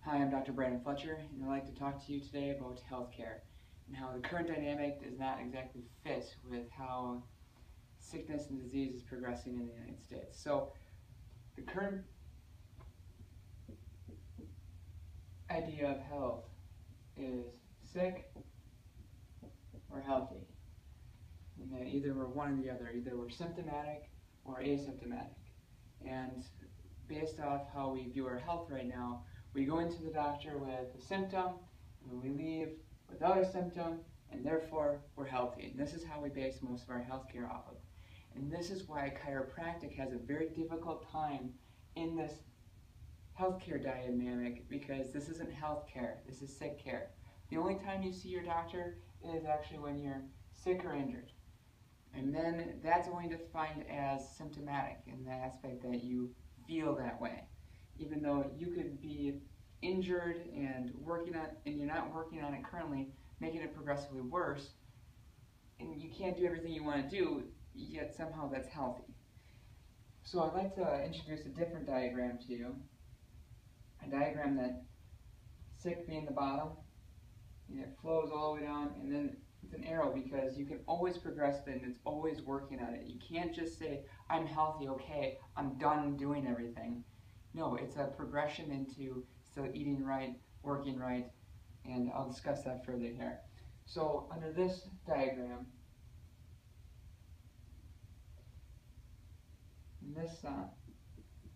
Hi, I'm Dr. Fletcher, and I'd like to talk to you today about healthcare and how the current dynamic does not exactly fit with how sickness and disease is progressing in the United States. So, the current idea of health is sick or healthy. And that either we're one or the other, either we're symptomatic or asymptomatic. And based off how we view our health right now, we go into the doctor with a symptom, and we leave without a symptom, and therefore we're healthy. And this is how we base most of our healthcare off of. And this is why chiropractic has a very difficult time in this healthcare dynamic, because this isn't healthcare, this is sick care. The only time you see your doctor is actually when you're sick or injured. And then that's only defined as symptomatic in the aspect that you feel that way. Even though you could be injured and you're not working on it currently, making it progressively worse, and you can't do everything you want to do, yet somehow that's healthy. So I'd like to introduce a different diagram to you. A diagram that sick being the bottom, and it flows all the way down, and then it's an arrow because you can always progress it and it's always working on it. You can't just say, I'm healthy, okay, I'm done doing everything. No, it's a progression into still eating right, working right, and I'll discuss that further here. So under this diagram,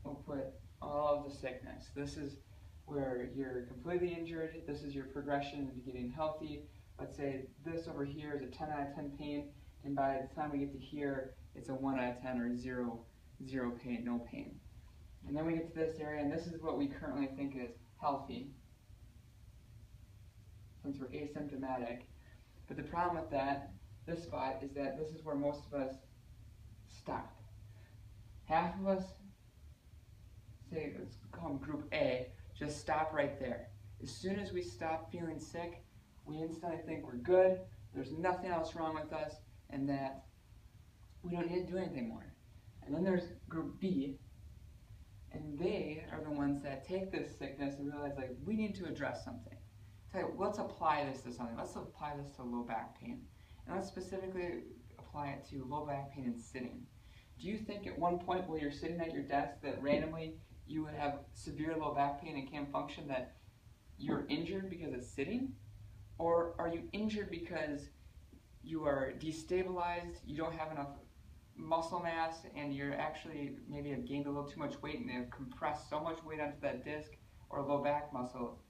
we'll put all of the sickness. This is where you're completely injured. This is your progression into getting healthy. Let's say this over here is a 10 out of 10 pain, and by the time we get to here, it's a 1 out of 10 or zero pain, no pain. And then we get to this area, and this is what we currently think is healthy, since we're asymptomatic. But the problem with this spot, is that this is where most of us stop. Half of us, say, let's call them group A, just stop right there. As soon as we stop feeling sick, we instantly think we're good, there's nothing else wrong with us, and that we don't need to do anything more. And then there's group B, and they are the ones that take this sickness and realize, like, we need to address something. Tell you, let's apply this to something. Let's apply this to low back pain. And let's specifically apply it to low back pain and sitting. Do you think at one point while you're sitting at your desk that randomly you would have severe low back pain and can't function, that you're injured because of sitting? Or are you injured because you are destabilized, you don't have enough muscle mass, and you're actually maybe have gained a little too much weight and have compressed so much weight onto that disc or low back muscle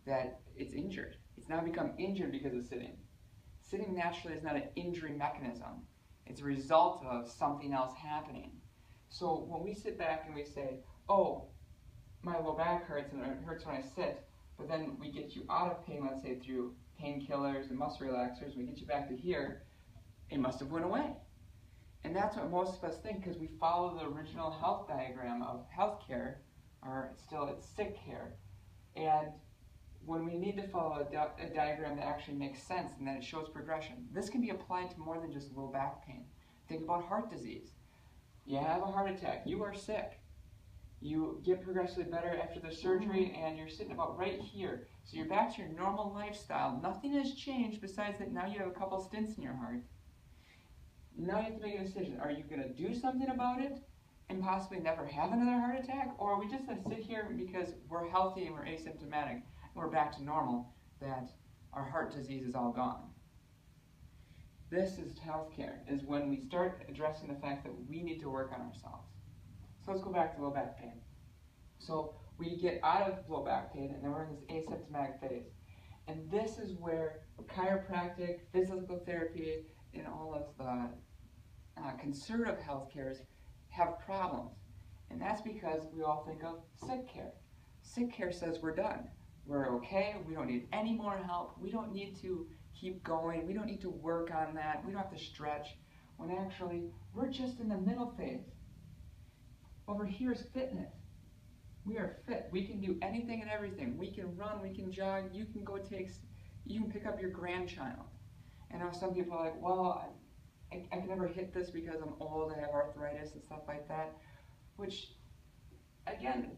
that it's injured? It's now become injured because of sitting. Sitting naturally is not an injury mechanism. It's a result of something else happening. So when we sit back and we say, oh, my low back hurts and it hurts when I sit, but then we get you out of pain, let's say through painkillers and muscle relaxers, we get you back to here, it must have went away. And that's what most of us think, because we follow the original health diagram of healthcare, or still it's sick care. And when we need to follow a diagram that actually makes sense and that it shows progression, this can be applied to more than just low back pain. Think about heart disease. You have a heart attack, you are sick. You get progressively better after the surgery, and you're sitting about right here. So you're back to your normal lifestyle. Nothing has changed besides that now you have a couple stents in your heart. Now you have to make a decision. Are you going to do something about it and possibly never have another heart attack? Or are we just going to sit here because we're healthy and we're asymptomatic and we're back to normal, that our heart disease is all gone? This is healthcare, is when we start addressing the fact that we need to work on ourselves. So let's go back to low back pain. So we get out of low back pain, and then we're in this asymptomatic phase. And this is where chiropractic, physical therapy, and all of the conservative healthcares have problems. And that's because we all think of sick care. Sick care says we're done. We're okay, we don't need any more help, we don't need to keep going, we don't need to work on that, we don't have to stretch, when actually we're just in the middle phase. Over here is fitness. We are fit. We can do anything and everything. We can run, we can jog, you can pick up your grandchild. And now some people are like, well, I can never hit this because I'm old, I have arthritis and stuff like that. Which, again,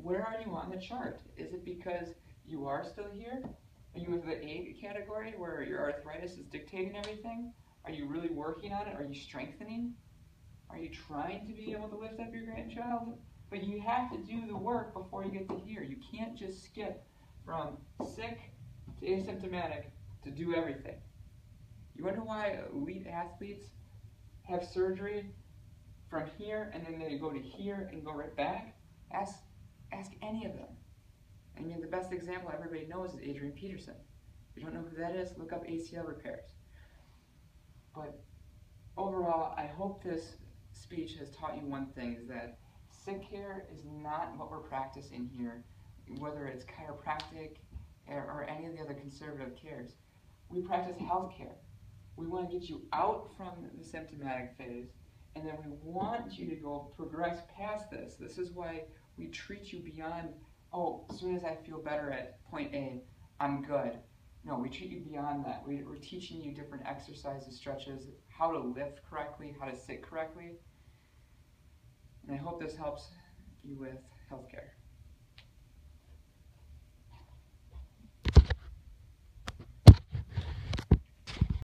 where are you on the chart? Is it because you are still here? Are you in the A category where your arthritis is dictating everything? Are you really working on it? Are you strengthening? Are you trying to be able to lift up your grandchild? But you have to do the work before you get to here. You can't just skip from sick to asymptomatic to do everything. You wonder why elite athletes have surgery from here and then they go to here and go right back? Ask any of them. I mean, the best example everybody knows is Adrian Peterson. If you don't know who that is, look up ACL repairs. But overall, I hope this speech has taught you one thing, is that sick care is not what we're practicing here, whether it's chiropractic or any of the other conservative cares. We practice healthcare. We want to get you out from the symptomatic phase, and then we want you to go progress past this. This is why we treat you beyond, oh, as soon as I feel better at point A, I'm good. No, we treat you beyond that. We're teaching you different exercises, stretches, how to lift correctly, how to sit correctly. And I hope this helps you with healthcare.